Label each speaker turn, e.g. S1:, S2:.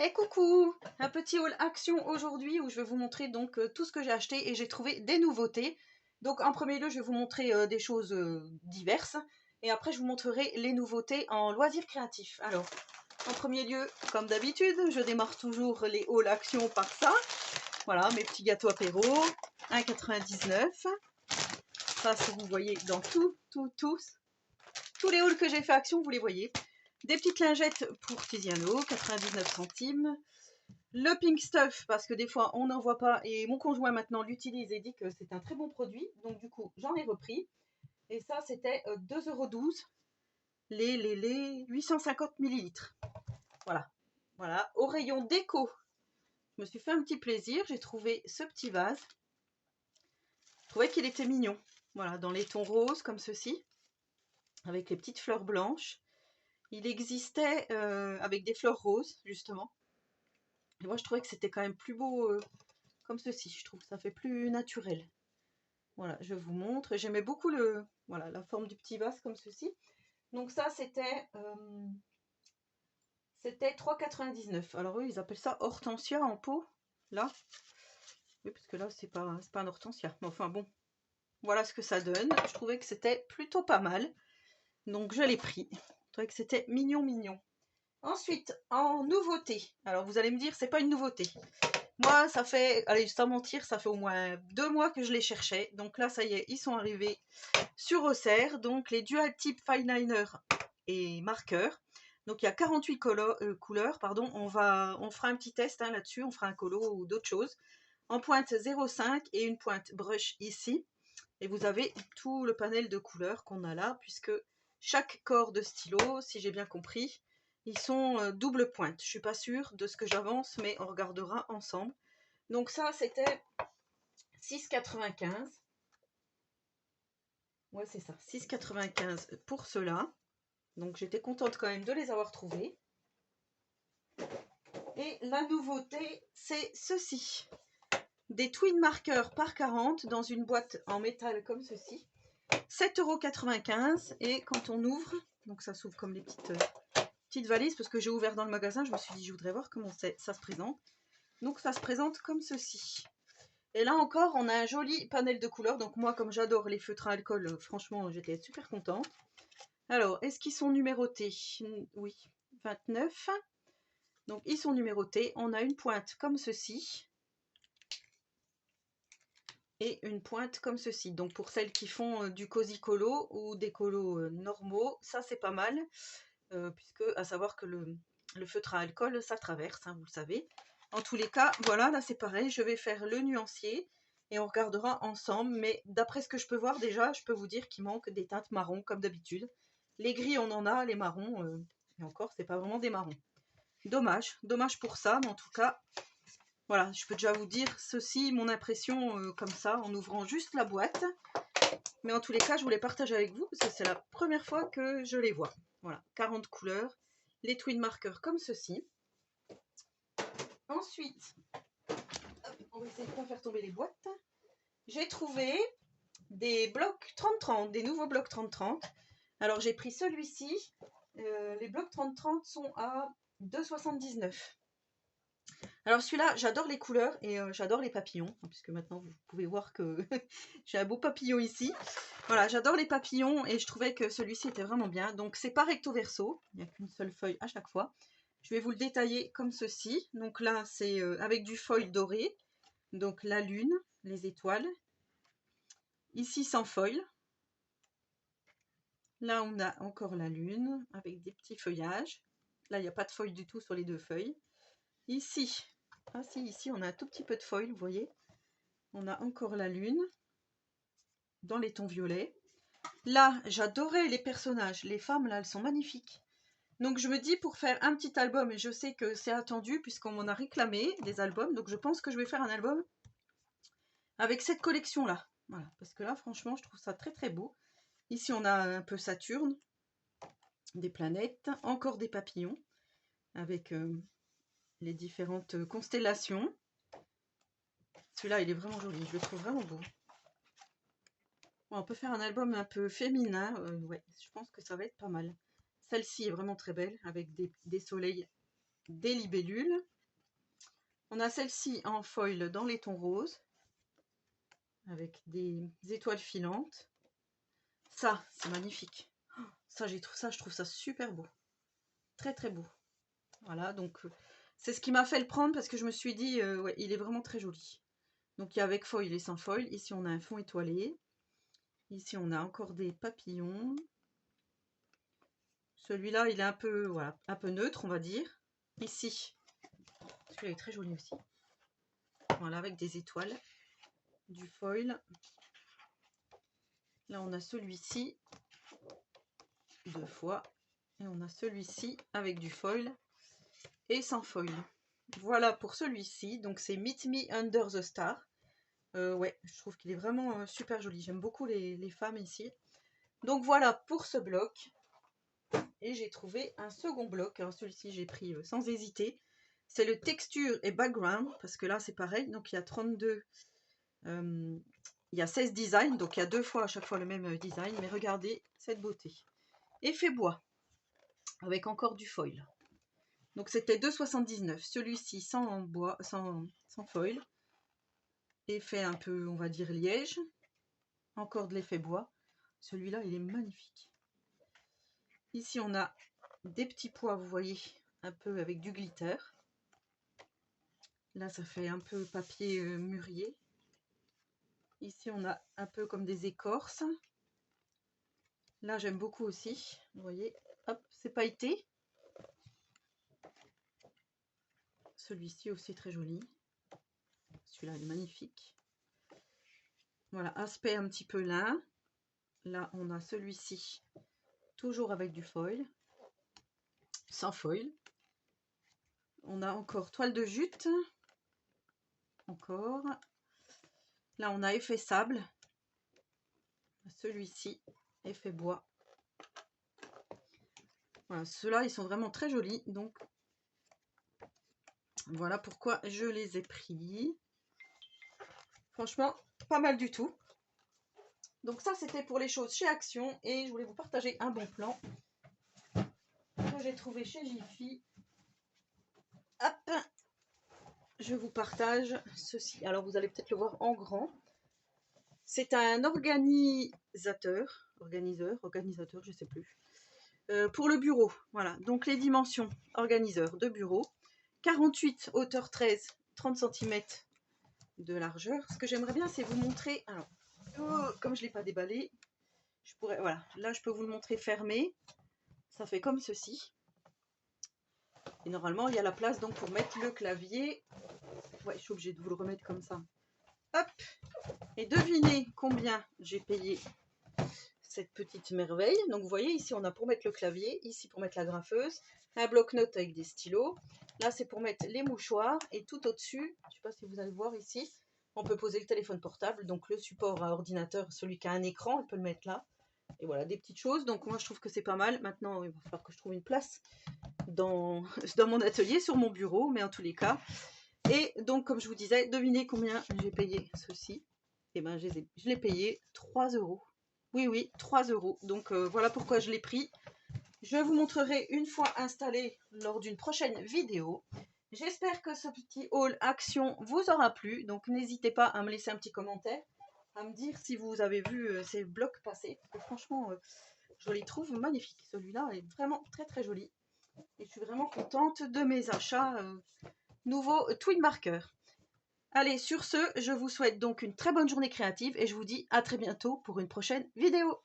S1: Et coucou! Un petit haul action aujourd'hui où je vais vous montrer donc tout ce que j'ai acheté et j'ai trouvé des nouveautés. Donc en premier lieu, je vais vous montrer des choses diverses et après je vous montrerai les nouveautés en loisirs créatifs. Alors, en premier lieu, comme d'habitude, je démarre toujours les hauls action par ça. Voilà, mes petits gâteaux apéro, 1,99. Ça, si vous voyez dans tous les hauls que j'ai fait action, vous les voyez. Des petites lingettes pour Tiziano, 99 centimes. Le Pink Stuff, parce que des fois on n'en voit pas et mon conjoint maintenant l'utilise et dit que c'est un très bon produit. Donc du coup, j'en ai repris. Et ça, c'était 2,12 € les 850 millilitres. Voilà. Voilà. Au rayon déco, je me suis fait un petit plaisir. J'ai trouvé ce petit vase. Je trouvais qu'il était mignon. Voilà, dans les tons roses comme ceci, avec les petites fleurs blanches. Il existait avec des fleurs roses, justement. Et moi, je trouvais que c'était quand même plus beau comme ceci. Je trouve que ça fait plus naturel. Voilà, je vous montre. J'aimais beaucoup voilà, la forme du petit vase comme ceci. Donc ça, c'était 3,99 €. Alors eux, ils appellent ça hortensia en pot. Là. Oui, parce que là, c'est pas un hortensia. Mais enfin bon, voilà ce que ça donne. Je trouvais que c'était plutôt pas mal. Donc je l'ai pris. Je trouvais que c'était mignon, mignon. Ensuite, en nouveauté. Alors vous allez me dire, c'est pas une nouveauté. Moi, ça fait, allez, sans mentir, ça fait au moins 2 mois que je les cherchais. Donc là, ça y est, ils sont arrivés sur Auxerre. Donc les Dual Type Fineliner et marqueurs. Donc il y a 48 couleurs. Pardon. On fera un petit test là-dessus. On fera un colo ou d'autres choses. En pointe 0,5 et une pointe brush ici. Et vous avez tout le panel de couleurs qu'on a là, puisque chaque corps de stylo, si j'ai bien compris, ils sont double pointe. Je suis pas sûre de ce que j'avance, mais on regardera ensemble. Donc ça, c'était 6,95 €. Ouais, c'est ça, 6,95 € pour cela. Donc j'étais contente quand même de les avoir trouvés. Et la nouveauté, c'est ceci. Des twin marqueurs par 40 dans une boîte en métal comme ceci. 7,95 € et quand on ouvre, donc ça s'ouvre comme les petites valises parce que j'ai ouvert dans le magasin, je me suis dit je voudrais voir comment ça se présente. Donc ça se présente comme ceci. Et là encore, on a un joli panel de couleurs. Donc moi, comme j'adore les feutres à alcool, franchement, j'étais super contente. Alors, est-ce qu'ils sont numérotés? Oui, 29. Donc ils sont numérotés. On a une pointe comme ceci. Et une pointe comme ceci. Donc pour celles qui font du cosy colo ou des colos normaux, ça c'est pas mal. Puisque à savoir que le feutre à alcool, ça traverse, hein, vous le savez. En tous les cas, voilà, là c'est pareil. Je vais faire le nuancier. Et on regardera ensemble. Mais d'après ce que je peux voir déjà, je peux vous dire qu'il manque des teintes marron comme d'habitude. Les gris, on en a. Les marrons, et encore, c'est pas vraiment des marrons. Dommage. Dommage pour ça. Mais en tout cas, voilà, je peux déjà vous dire ceci, mon impression comme ça, en ouvrant juste la boîte. Mais en tous les cas, je voulais partager avec vous parce que c'est la première fois que je les vois. Voilà, 40 couleurs. Les twin markers comme ceci. Ensuite, on va essayer de ne pas faire tomber les boîtes. J'ai trouvé des blocs 30-30, des nouveaux blocs 30-30. Alors j'ai pris celui-ci. Les blocs 30-30 sont à 2,79 €. Alors celui-là, j'adore les couleurs et j'adore les papillons, puisque maintenant vous pouvez voir que j'ai un beau papillon ici. Voilà, j'adore les papillons et je trouvais que celui-ci était vraiment bien. Donc c'est pas recto verso, il n'y a qu'une seule feuille à chaque fois. Je vais vous le détailler comme ceci. Donc là, c'est avec du foil doré. Donc la lune, les étoiles. Ici, sans foil. Là, on a encore la lune avec des petits feuillages. Là, il n'y a pas de foil du tout sur les deux feuilles. Ici, ah si, ici, on a un tout petit peu de foil, vous voyez. On a encore la lune dans les tons violets. Là, j'adorais les personnages. Les femmes, là, elles sont magnifiques. Donc, je me dis, pour faire un petit album, et je sais que c'est attendu puisqu'on m'en a réclamé des albums. Donc, je pense que je vais faire un album avec cette collection-là. Voilà, parce que là, franchement, je trouve ça très, très beau. Ici, on a un peu Saturne, des planètes, encore des papillons avec les différentes constellations. Celui-là, il est vraiment joli. Je le trouve vraiment beau. On peut faire un album un peu féminin, ouais, je pense que ça va être pas mal. Celle-ci est vraiment très belle, avec des soleils des libellules. On a celle-ci en foil dans les tons roses, avec des étoiles filantes. Ça, c'est magnifique. Ça, je trouve ça super beau. Très très beau. Voilà, donc c'est ce qui m'a fait le prendre parce que je me suis dit, ouais, il est vraiment très joli. Donc il y a avec foil et sans foil. Ici, on a un fond étoilé. Ici, on a encore des papillons. Celui-là, il est un peu, voilà, un peu neutre, on va dire. Ici, celui-là est très joli aussi. Voilà, avec des étoiles, du foil. Là, on a celui-ci, 2 fois. Et on a celui-ci avec du foil et sans foil. Voilà pour celui-ci. Donc, c'est Meet Me Under the Star. Ouais, je trouve qu'il est vraiment super joli. J'aime beaucoup les femmes ici. Donc, voilà pour ce bloc. Et j'ai trouvé un second bloc. Alors, celui-ci, j'ai pris sans hésiter. C'est le texture et background. Parce que là, c'est pareil. Donc, il y a 32... il y a 16 designs, donc il y a 2 fois à chaque fois le même design, mais regardez cette beauté. Effet bois, avec encore du foil. Donc c'était 2,79. Celui-ci sans bois, sans foil. Effet un peu, on va dire, liège. Encore de l'effet bois. Celui-là, il est magnifique. Ici, on a des petits pois, vous voyez, un peu avec du glitter. Là, ça fait un peu papier mûrier. Ici, on a un peu comme des écorces. Là, j'aime beaucoup aussi. Vous voyez, hop, c'est pailleté. Celui-ci aussi très joli. Celui-là, il est magnifique. Voilà, aspect un petit peu lin. Là, on a celui-ci, toujours avec du foil. Sans foil. On a encore toile de jute. Encore. Là, on a effet sable. Celui-ci, effet bois. Voilà, ceux-là, ils sont vraiment très jolis. Donc, voilà pourquoi je les ai pris. Franchement, pas mal du tout. Donc ça, c'était pour les choses chez Action. Et je voulais vous partager un bon plan que j'ai trouvé chez Jiffy. Hop, je vous partage ceci. Alors, vous allez peut-être le voir en grand. C'est un organiseur, je sais plus. Pour le bureau, voilà. Donc, les dimensions, organiseur de bureau. 48, hauteur 13, 30 cm de largeur. Ce que j'aimerais bien, c'est vous montrer... Alors, comme je ne l'ai pas déballé, je pourrais... Voilà, là, je peux vous le montrer fermé. Ça fait comme ceci. Et normalement, il y a la place donc pour mettre le clavier. Ouais, je suis obligée de vous le remettre comme ça. Hop! Et devinez combien j'ai payé cette petite merveille. Donc, vous voyez, ici, on a pour mettre le clavier. Ici, pour mettre la graffeuse. Un bloc-notes avec des stylos. Là, c'est pour mettre les mouchoirs. Et tout au-dessus, je ne sais pas si vous allez voir ici, on peut poser le téléphone portable. Donc, le support à ordinateur, celui qui a un écran, on peut le mettre là. Et voilà, des petites choses. Donc, moi, je trouve que c'est pas mal. Maintenant, il va falloir que je trouve une place dans mon atelier, sur mon bureau, mais en tous les cas. Et donc, comme je vous disais, devinez combien j'ai payé ceci. Et ben, je l'ai payé 3 €. Oui, oui, 3 €. Donc, voilà pourquoi je l'ai pris. Je vous montrerai une fois installé lors d'une prochaine vidéo. J'espère que ce petit haul Action vous aura plu. Donc, n'hésitez pas à me laisser un petit commentaire, à me dire si vous avez vu ces blocs passer. Parce que franchement, je les trouve magnifiques. Celui-là est vraiment très très joli. Et je suis vraiment contente de mes achats nouveaux Twin Marker. Allez, sur ce, je vous souhaite donc une très bonne journée créative et je vous dis à très bientôt pour une prochaine vidéo.